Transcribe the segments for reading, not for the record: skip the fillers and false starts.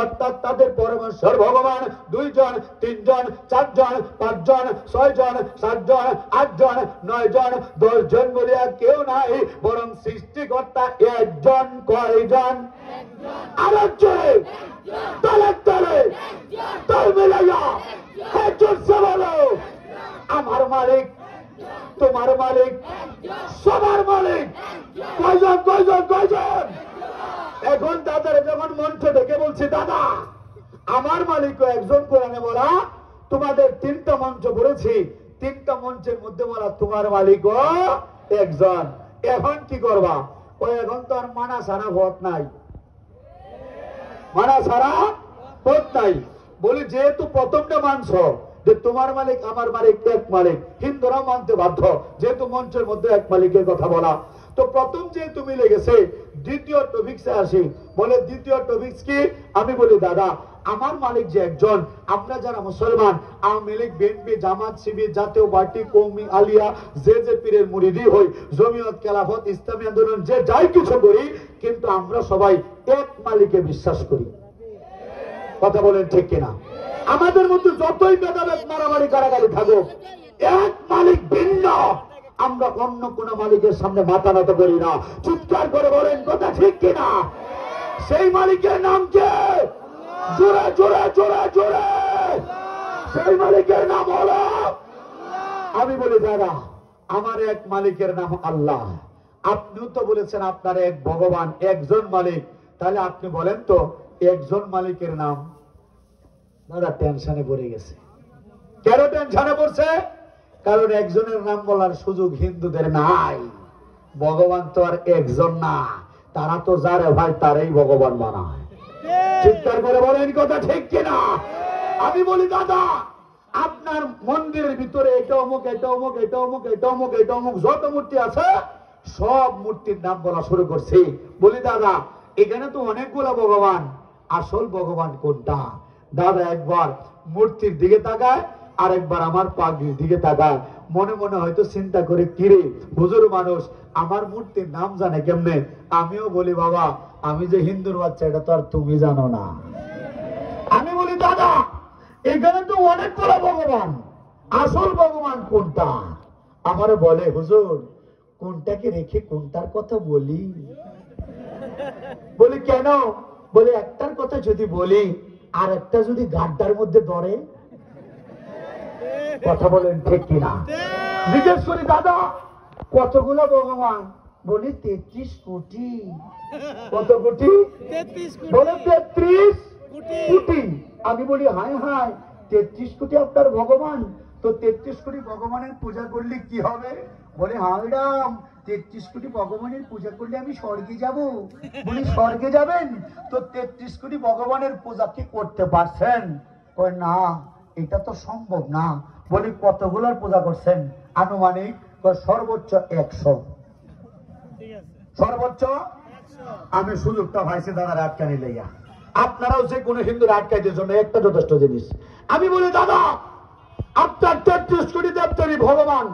অর্থাৎ তাদের পরমেশ্বর ভগবান 2 জন 3 জন 4 জন 5 জন 6 জন 7 জন 8 জন 9 জন 10 জন বলিয়া কেউ নাই, বরং সৃষ্টিকর্তা একজন। কয়জন? আরেকজন। তলে তলে তাল মিলাইয়া একজন সে বলো, আমার মালিক, তোমার মালিক, সবার মালিক। কয়জন কয়জন কয়জন? এখন দাদারে যখন মঞ্চ থেকে বলছি, দাদা আমার মালিক একজন কোরআনে বলা, তোমাদের 3টা মঞ্চ পড়েছি, 3টা মঞ্চের মধ্যে বলা তোমার মালিক একজন। এখন কি করবা? এখন তো আর মানা সারা ভোট নাই, মানা সারা ভোট নাই। বলি যেহেতু প্রথমটা মানছ যে তোমার মালিক আমার মালিক এক মালিক, হিন্দুরা মানতে বাধ্য, যেহেতু মঞ্চের মধ্যে এক মালিকের কথা বলা। তো প্রথম যেহেতু মিলে গেছে, দ্বিতীয় টপিক্সে আসি। বলে দ্বিতীয় টপিক্স কি? আমি বলি দাদা আমার মালিক যে একজন, আমরা যারা মুসলমান আওয়ামী লীগ, বিএনপি, জামাত, শিবির, জাতীয় পার্টি, কওমি, আলিয়া, যে পীরের মুরিদি হই, জমিয়ত, খেলাফত, ইসলামী আন্দোলন, যে যাই কিছু করি, কিন্তু আমরা সবাই এক মালিকে বিশ্বাস করি। কথা বলেন ঠিক কিনা? আমাদের মধ্যে যতই ভেদাভেদ, মারামারি, কারাগারি থাকুক, এক মালিক ভিন্ন, আমরা অন্য কোন মালিকের সামনে মাথা নত করি না। চিৎকার করে বলেন কথা ঠিক কিনা? সেই মালিকের নাম কে? জোরে জোরে জোরে জোরে, সেই মালিকের নাম হলো। আমি বলি দাদা আমার এক মালিকের নাম আল্লাহ, আপনিও তো বলেছেন আপনার এক ভগবান, একজন মালিক, তাহলে আপনি বলেন তো একজন মালিকের নাম। দাদা টেনশনে পড়ে গেছে। কেন টেনশনে পড়ছে? কারণ একজনের নাম বলার সুযোগ হিন্দুদের নাই। ভগবান তো আর একজন না, তারা তো যারে ভাই তারাই ভগবান বানায়। চিৎকার করে বলেন কথা ঠিক কিনা? আমি বলি দাদা আপনার মন্দিরের ভিতরে এটা অমুক, এটা অমুক, এটা অমুক, এটা অমুক, এটা অমুক, যত মূর্তি আছে সব মূর্তির নাম বলা শুরু করছি। বলি দাদা এখানে তো অনেকগুলা ভগবান, আসল ভগবান কোনটা? দাদা একবার মূর্তির দিকে তাকায়, আর একবার আমার পাগড়ির দিকে তাকায়, মনে মনে হয়তো চিন্তা করে কিরে হুজুর মানুষ আমার মূর্তির নাম জানে কেমনে? আমিও বলি বাবা আমি যে হিন্দুর বাচ্চা এটা তো আর তুমি জানো না। আমি বলি দাদা এখানে তো অনেকগুলো ভগবান, আসল ভগবান কোনটা? আমারে বলে হুজুর কোনটাকে রেখে কোনটার কথা বলি? বলি কেন? বলে একটার কথা যদি বলি আর একটা যদি গাড্ডার মধ্যে ধরে। কথা বলেন ঠিক কিনা? জিজ্ঞেস করি দাদা কতগুলো ভগবান? বলি 33 কোটি। কত কোটি? বলে 33 কোটি। আমি বলি হায় হায় 33 কোটি আপনার ভগবান, তো 33 কোটি ভগবানের পূজা করলে কি হবে? বলে হায় রাম 33 কোটি ভগবানের পূজা করলে আমি স্বর্গে যাব। বলি স্বর্গে যাবেন? তো 33 কোটি ভগবানের পূজা কি করতে পারছেন? কই না এটা তো সম্ভব না। বলি কতগুলোর পূজা করছেন? আনুমানিক সর্বোচ্চ 100। সর্বোচ্চ? আমি সুযোগটা পাইছি দাদার আটকানি লেগা। আপনারাও যে কোনো হিন্দুর আটকাইতে জন্য একটা যথেষ্ট জিনিস। আমি বলি দাদা আপনার 33 কোটি দেবতারই ভগবান,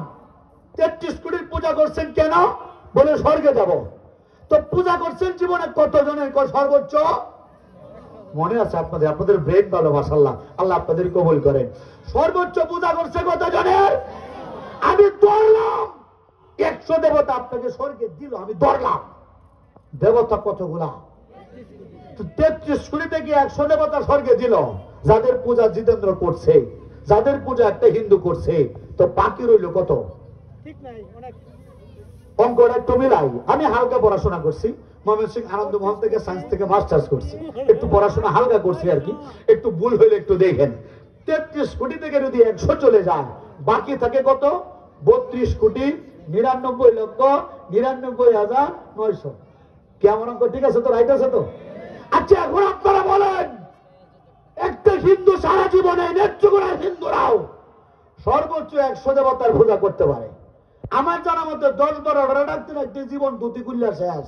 33 কোটির পূজা করছেন কেন? বলে স্বর্গে যাব। তো পূজা করছেন জীবনে কতজনের? সর্বোচ্চ। মনে আছে আপনাদের? আপনাদের ব্রেন ভালো মাশাআল্লাহ, আল্লাহ আপনাদের কবুল করেন। সর্বোচ্চ পূজা করছে কতজনের? আমি ধরলাম 100 দেবতা আপনাকে স্বর্গে দিল, আমি ধরলাম। দেবতা কতগুলা? 33 কোটি থেকে 100 দেবতা স্বর্গে দিল, যাদের পূজা জিতেন্দ্র করছে, যাদের পূজা একটা হিন্দু করছে, তো বাকি রইল কত? ঠিক নাই, অনেক। অঙ্কটা একটু মিলাই। আমি হালকা পড়াশোনা করছি, ময়মনসিংহ আনন্দ মোহন থেকে সায়েন্স থেকে মাস্টার্স করছি, একটু পড়াশোনা হালকা করছি আর কি, একটু ভুল হইলে একটু দেখেন। 33 কোটি থেকে যদি 100 চলে যায় বাকি থাকে কত? 32 কোটি 99 লক্ষ 99,900। কেমন অঙ্ক? ঠিক আছে তো? রাইট আছে তো? আচ্ছা এখন আপনারা বলেন একটা হিন্দু সারা জীবনে নেত্রকোনার হিন্দুরাও সর্বোচ্চ 100 দেবতার পূজা করতে পারে। আমার জানার মধ্যে 10-12 ডাকতে ডাকতে জীবন দুটি কুল্লা শেষ,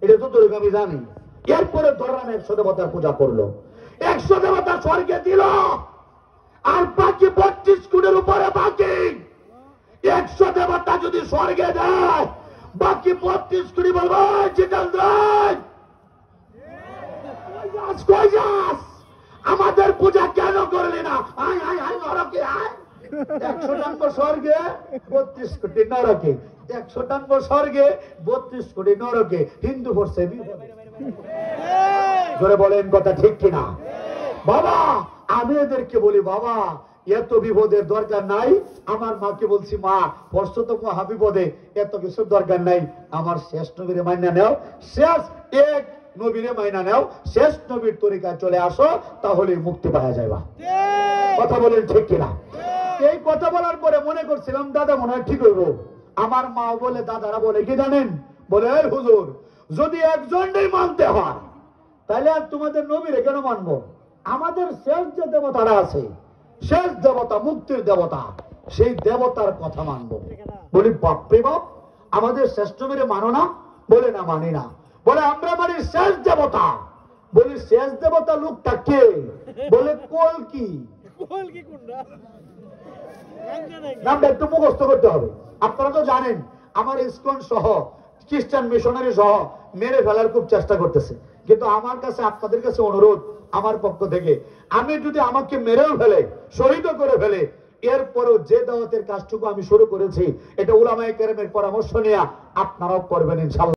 এটা তো তোর আমি জানি। এরপরে ধরলাম 100 দেবতার পূজা করলো, 100 দেবতা স্বর্গে দিল, আর বাকি 32 কোটির উপরে বাকি 100 দেবতা যদি স্বর্গে দেয়, বাকি 32 কোটি বলবো জিতেন্দ্র কই যাস? আমাদের পূজা কেন করলি না? আয় আয় আয় নরকে আয়। 100 স্বর্গে 32 কোটি নরকে, 100 স্বর্গে 32 কোটি নরকে। হিন্দু পড়ছে বিপদে। জোরে বলেন কথা ঠিক কিনা? বাবা আমি এদেরকে বলি, বাবা এত বিপদের দরকার নাই। আমার মাকে বলছি, মা পড়ছো তো মহা বিপদে, এত কিছুর দরকার নাই। আমার শেষ নবীরে মাইনা নেও, শেষ এক নবীরে মাইনা নেও, শেষ নবীর তরিকায় চলে আসো, তাহলে মুক্তি পাওয়া যাবে। কথা বলেন ঠিক কিনা? এই কথা বলার পরে মনে করছিলাম দাদা মনে হয় ঠিক হইব। আমার মা বলে, দাদারা বলে কি জানেন, বলে এই হুজুর যদি একজনই মানতে হয় তাহলে আর তোমাদের নবীরে কেন মানবো? আমাদের শেষ যে দেবতারা আছে, শেষ দেবতা মুক্তির দেবতা, সেই দেবতার কথা মানবো। বলি বাপরে বাপ, আমাদের শেষ নবীরে মানো না? বলে না মানি না। বলে আমরা মানি শেষ দেবতা। বলি শেষ দেবতা লোকটা কে? বলে কলকি। নামটা একটু মুখস্থ করতে হবে। আপনারা তো জানেন আমার ইসকন সহ খ্রিস্টান মিশনারি সহ মেরে ফেলার খুব চেষ্টা করতেছে, কিন্তু আমার কাছে আপনাদের কাছে অনুরোধ আমার পক্ষ থেকে, আমি যদি আমাকে মেরেও ফেলে, শহীদ করে ফেলে, এরপরও যে দাওয়াতের কাজটুকু আমি শুরু করেছি এটা উলামায়ে কেরামের পরামর্শ নিয়ে আপনারাও করবেন ইনশাআল্লাহ।